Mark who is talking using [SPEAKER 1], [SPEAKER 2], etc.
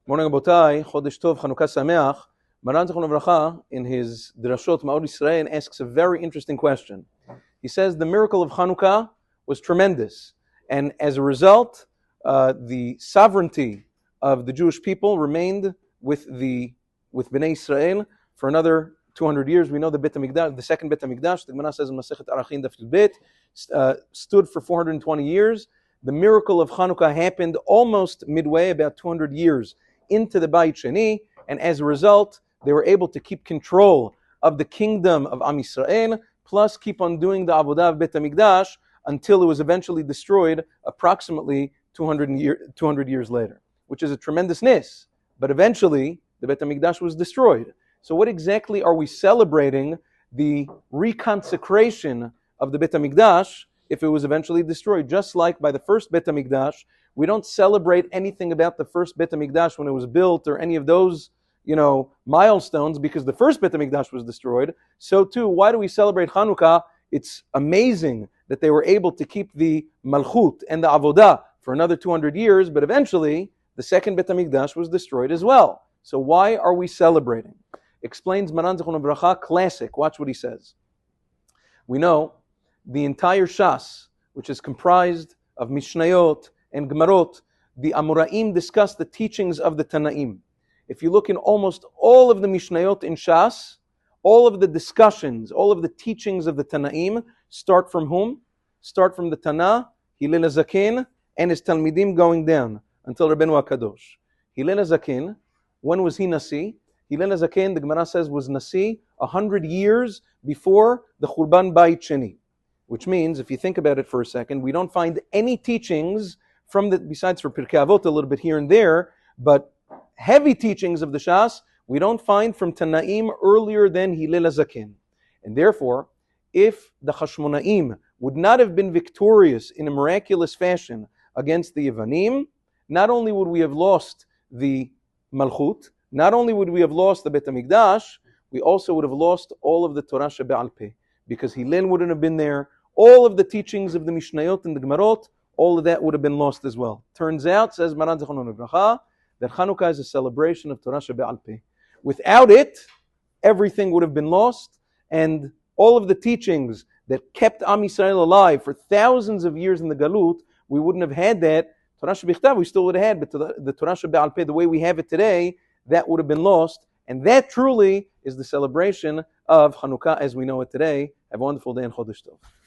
[SPEAKER 1] Morning, Abotai, Chodesh Tov, Chanukah Sameach. Maran Zichron Livracha, in his Drashot Ma'od Yisrael, asks a very interesting question. He says the miracle of Chanukah was tremendous, and as a result, the sovereignty of the Jewish people remained with Bnei Israel for another 200 years. We know the Beit HaMikdash, the second Beit HaMikdash, the Gemara says in Masechet Arachin Daf Yud Bet, stood for 420 years. The miracle of Chanukah happened almost midway, about 200 years into the Bayit Sheni, and as a result, they were able to keep control of the kingdom of Am Yisrael, plus keep on doing the Avodah of Beit HaMikdash until it was eventually destroyed approximately 200 years later, which is a tremendous nis. But eventually, the Beit HaMikdash was destroyed. So what exactly are we celebrating the reconsecration of the Beit HaMikdash if it was eventually destroyed? Just like by the first Beit HaMikdash, we don't celebrate anything about the first Beit HaMikdash when it was built or any of those, milestones because the first Beit HaMikdash was destroyed. So too, why do we celebrate Chanukah? It's amazing that they were able to keep the Malchut and the Avodah for another 200 years, but eventually the second Beit HaMikdash was destroyed as well. So why are we celebrating? Explains Maran Zichron Livracha, classic. Watch what he says. We know the entire Shas, which is comprised of Mishnayot and Gemarot, the Amoraim discuss the teachings of the Tanaim. If you look in almost all of the Mishnayot in Shas, all of the discussions, all of the teachings of the Tanaim start from whom? Start from the Tana, Hillel HaZaken, and his Talmidim going down until Rabbeinu HaKadosh. Hillel HaZaken, when was he Nasi? Hillel HaZaken, the Gemara says, was Nasi 100 years before the Churban Bayit Sheni. Which means, if you think about it for a second, we don't find any teachings from besides for Pirkei Avot a little bit here and there, but heavy teachings of the Shas, we don't find from Tanaim earlier than Hillel HaZaken. And therefore, if the Hashmonaim would not have been victorious in a miraculous fashion against the Yevanim, not only would we have lost the Malchut, not only would we have lost the Beit HaMikdash, we also would have lost all of the Torah Shebe'al Peh, because Hillel wouldn't have been there. All of the teachings of the Mishnayot and the Gemarot, all of that would have been lost as well. Turns out, says Maran Zichron Livracha, that Chanukah is a celebration of Torah Shebe'al Peh. Without it, everything would have been lost, and all of the teachings that kept Am Yisrael alive for thousands of years in the Galut, we wouldn't have had that. Torah Shebichtav we still would have had, but the Torah Shebe'al Peh, the way we have it today, that would have been lost. And that truly is the celebration of Chanukah as we know it today. Have a wonderful day and Chodesh Tov.